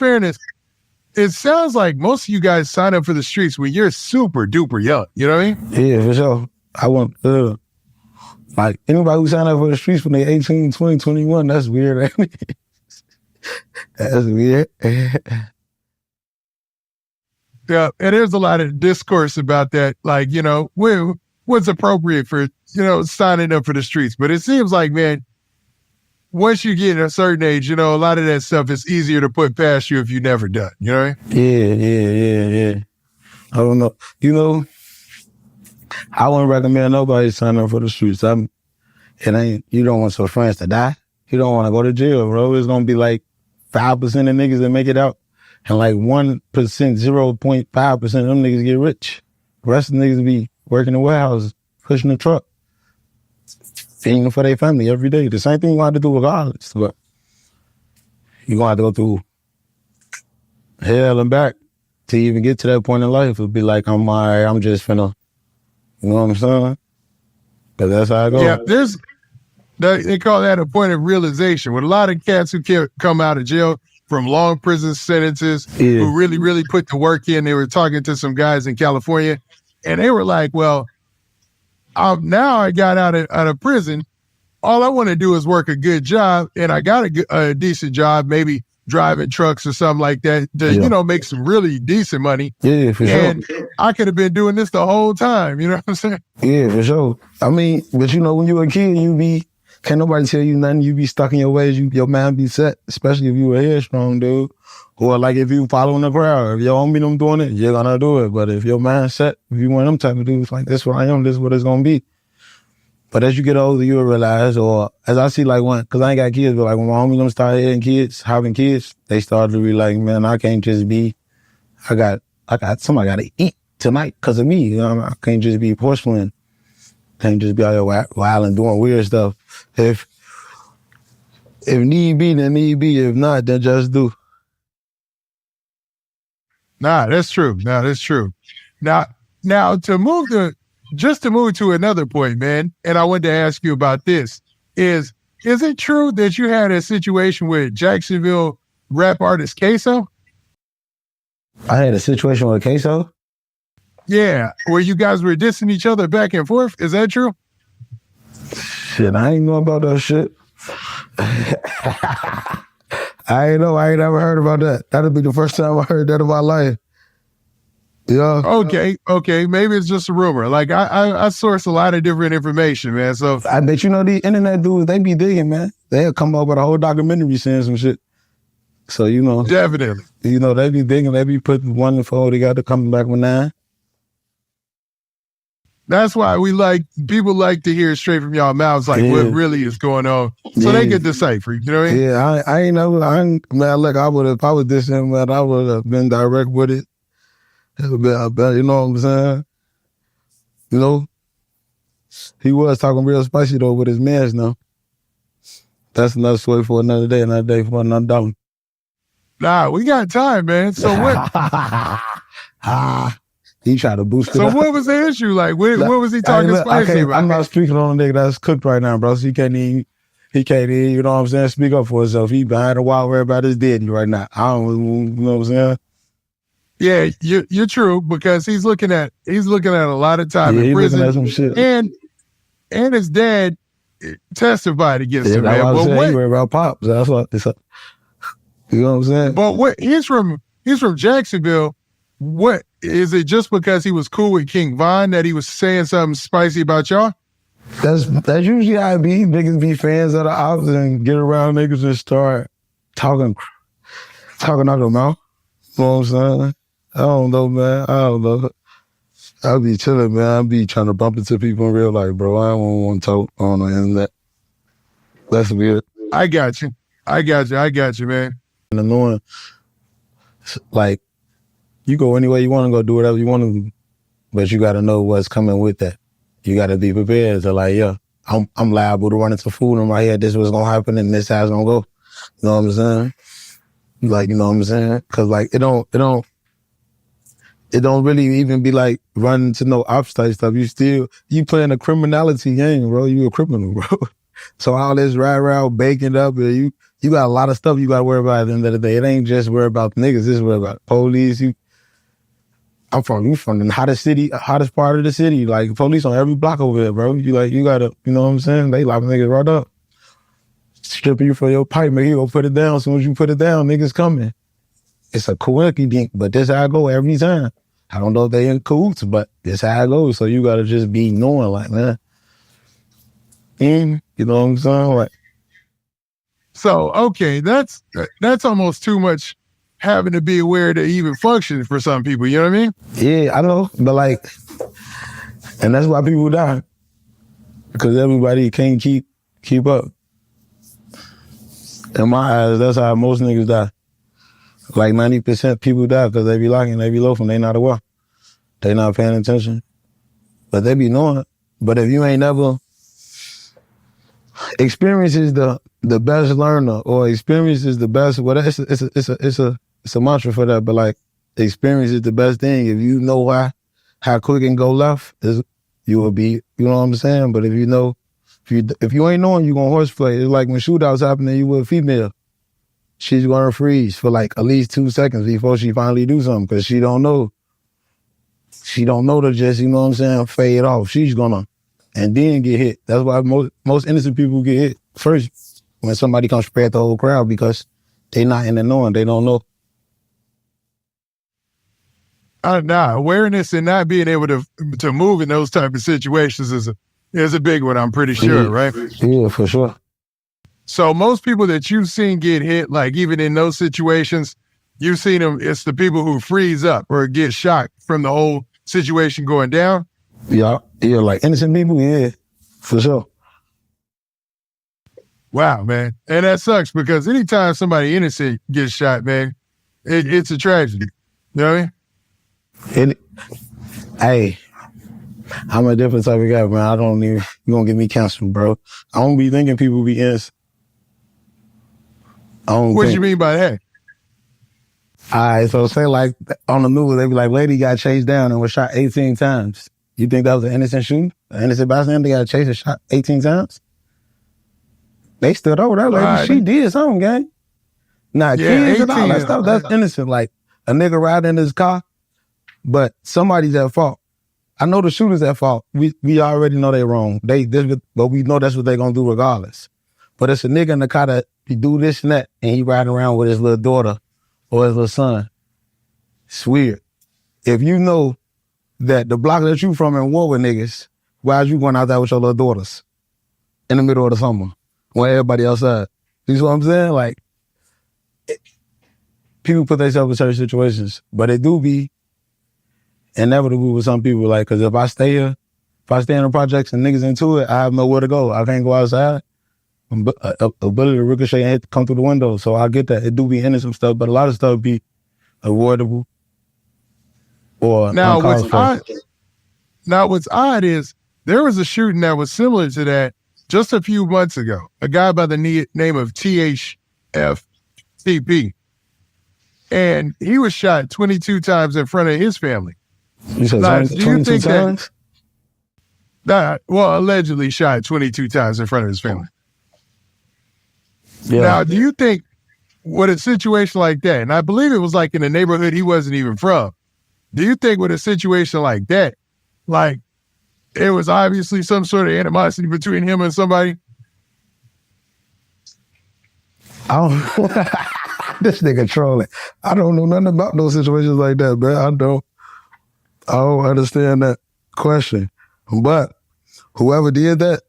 fairness, it sounds like most of you guys sign up for the streets when you're super duper young. You know what I mean? Yeah, for sure. I want, like, anybody who sign up for the streets when they're 18, 20, 21, that's weird. That's weird. Yeah, and there's a lot of discourse about that. Like, you know, what's appropriate for, you know, signing up for the streets. But it seems like, man, once you get a certain age, you know, a lot of that stuff is easier to put past you if you never done. You know what I mean? Yeah. I don't know. You know, I wouldn't recommend nobody sign up for the streets. You don't want your friends to die. You don't want to go to jail, bro. It's going to be like 5% of niggas that make it out. And like 1%, 0.5% of them niggas get rich. The rest of the niggas be working in warehouses, pushing the truck, feeding for their family every day. The same thing you have to do regardless, but you're going to have to go through hell and back to even get to that point in life. It'll be like, I'm just finna, you know what I'm saying? Because that's how I go. Yeah, they call that a point of realization. With a lot of cats who come out of jail from long prison sentences, who really, really put the work in. They were talking to some guys in California, and they were like, well, now I got out of prison. All I want to do is work a good job, and I got a decent job, maybe driving trucks or something like that, to, you know, make some really decent money. Yeah, for sure. And I could have been doing this the whole time, you know what I'm saying? Yeah, for sure. I mean, but you know, when you were a kid, can't nobody tell you nothing. You be stuck in your ways. Your mind be set, especially if you were headstrong, dude. Or like if you following the crowd. If your homie them doing it, you're gonna do it. But if your mind set, if you one of them type of dudes, like, this what I am, this is what it's gonna be. But as you get older, you'll realize, or as I see, like, because I ain't got kids, but like when my homie them started having kids, they started to be like, man, I can't just be, somebody gotta eat tonight because of me. You know, I can't just be porcelain. Can't just be out here wild and doing weird stuff. If need be, then need be. If not, then just do. Nah, that's true. Now to move to another point, man, and I wanted to ask you about this, is it true that you had a situation with Jacksonville rap artist KSOO? I had a situation with KSOO? Yeah, where you guys were dissing each other back and forth. Is that true? Shit, I ain't know about that shit. I ain't never heard about that. That'll be the first time I heard that in my life. Yeah. Okay. Maybe it's just a rumor. Like, I source a lot of different information, man. So I bet you know the internet dudes, they be digging, man. They'll come up with a whole documentary saying some shit. So, you know. Definitely. You know, they be digging, they be putting 1 and 4 together, coming back with 9. That's why people like to hear straight from y'all mouths, like what really is going on, so they can decipher. You know what I mean? Yeah, I ain't never. Man, look, if I was dissing, man, I would have been direct with it. You know what I'm saying? You know, he was talking real spicy though with his mans now. That's another story for another day for another dollar. Nah, we got time, man. So what? He tried to boost it So up. what was the issue? Like, what was he talking spicy about? I'm not speaking on a nigga that's cooked right now, bro. So he can't even, you know what I'm saying, speak up for himself. He behind the wall worried about his daddy right now. I don't, you know what I'm saying? Yeah, you're true, because he's looking at a lot of time in prison. Looking at some shit. And his dad testified against him, man. But what? He worried about Pops. That's what it's up. You know what I'm saying? But what, he's from Jacksonville. What is it, just because he was cool with King Von that he was saying something spicy about y'all? That's usually how it be. Niggas be fans of the ops and get around niggas and start talking out their mouth. You know what I'm saying? I don't know, man. I don't know. I'll be chilling, man. I'll be trying to bump into people in real life, bro. I don't want to talk on the internet. That's weird. I got you, man. And annoying, like, you go anywhere you want to go, do whatever you want to do, but you got to know what's coming with that. You got to be prepared to, like, yeah, I'm liable to run into food in my head. This is what's going to happen and this is how it's going to go. You know what I'm saying? Like, you know what I'm saying? Because, like, it don't really even be like running to no ops type stuff. You playing a criminality game, bro. You a criminal, bro. So all this rah-rah baking up, and you got a lot of stuff you got to worry about at the end of the day. It ain't just worry about niggas, it's worry about police. You from the hottest part of the city. Like, police on every block over there, bro. You gotta, you know what I'm saying? They lock niggas right up. Stripping you for your pipe, man, you go put it down. As soon as you put it down, niggas coming. It's a coinky-dink, but this how I go every time. I don't know if they in cahoots, but this how I go. So you gotta just be knowing, like, man. You know what I'm saying? Like, so, okay, that's almost too much having to be aware to even function for some people, you know what I mean? Yeah, I know, but like, and that's why people die. Because everybody can't keep up. In my eyes, that's how most niggas die. Like 90% people die because they be locking, they be loafing, they not aware. They not paying attention. But they be knowing it. But if you ain't never, experience is the best learner, or experience is the best, well, it's a mantra for that, but like, experience is the best thing. If you know how quick it can go left, you will be, you know what I'm saying? But if you know, if you ain't knowing, you gonna horseplay. It's like when shootouts happen and you with a female, she's gonna freeze for like at least 2 seconds before she finally do something, because she don't know. She don't know to just, you know what I'm saying, fade off. She's gonna, and then get hit. That's why most innocent people get hit first when somebody comes spread the whole crowd, because they not in the knowing, they don't know. Awareness and not being able to move in those type of situations is a big one, I'm pretty sure, right? Yeah, for sure. So most people that you've seen get hit, like even in those situations, you've seen them, it's the people who freeze up or get shocked from the whole situation going down? Yeah, like innocent people, yeah, for sure. Wow, man. And that sucks, because anytime somebody innocent gets shot, man, it's a tragedy. You know what I mean? Hey, I'm a different type of guy, man. You gonna get me canceled, bro. I don't be thinking people be innocent. What do you mean by that? All right, so say like on the news, they be like, lady got chased down and was shot 18 times. You think that was an innocent shooting? An innocent bystander got chased and shot 18 times? They stood over that lady. Right. She did something, gang. Nah, kids and all that stuff, that's innocent. Like a nigga riding in his car, but somebody's at fault. I know the shooter's at fault. We already know they wrong. But we know that's what they gonna do regardless. But it's a nigga in the car that he do this and that, and he riding around with his little daughter or his little son. It's weird. If you know that the block that you from in war with niggas, why is you going out there with your little daughters in the middle of the summer when everybody outside? You see what I'm saying? Like, people put themselves in certain situations, but it do be inevitable with some people. Like, because if I stay in the projects and niggas into it, I have nowhere to go. I can't go outside. A bullet to ricochet and come through the window. So I get that. It do be innocent stuff, but a lot of stuff be avoidable or now what's odd is there was a shooting that was similar to that just a few months ago. A guy by the name of THFTP. And he was shot 22 times in front of his family. You said 22 times? Allegedly shot 22 times in front of his family. Yeah. Now, do you think with a situation like that, and I believe it was like in a neighborhood he wasn't even from, do you think with a situation like that, like it was obviously some sort of animosity between him and somebody? This nigga trolling. I don't know nothing about those situations like that, man. I don't understand that question. But whoever did that,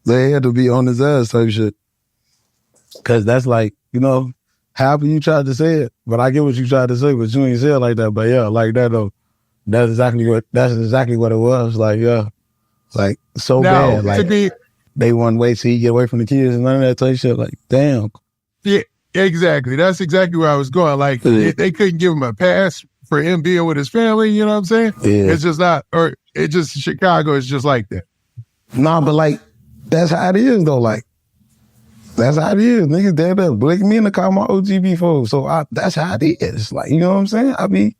they had to be on his ass type shit. Cause that's like, you know, however you tried to say it, but I get what you tried to say, but you ain't say it like that. But yeah, like that though. That's exactly what it was. Like, yeah. Like so bad. Like they wouldn't wait till you get away from the kids and none of that type shit. Like, damn. Yeah, exactly. That's exactly where I was going. Like they couldn't give him a pass for him being with his family, you know what I'm saying? Yeah. It's just not, or it just, Chicago is just like that. Nah, but like, that's how it is though. Like, that's how it is. Niggas dead up. Blake me in the car, my OG before. So that's how it is. Like, you know what I'm saying? I be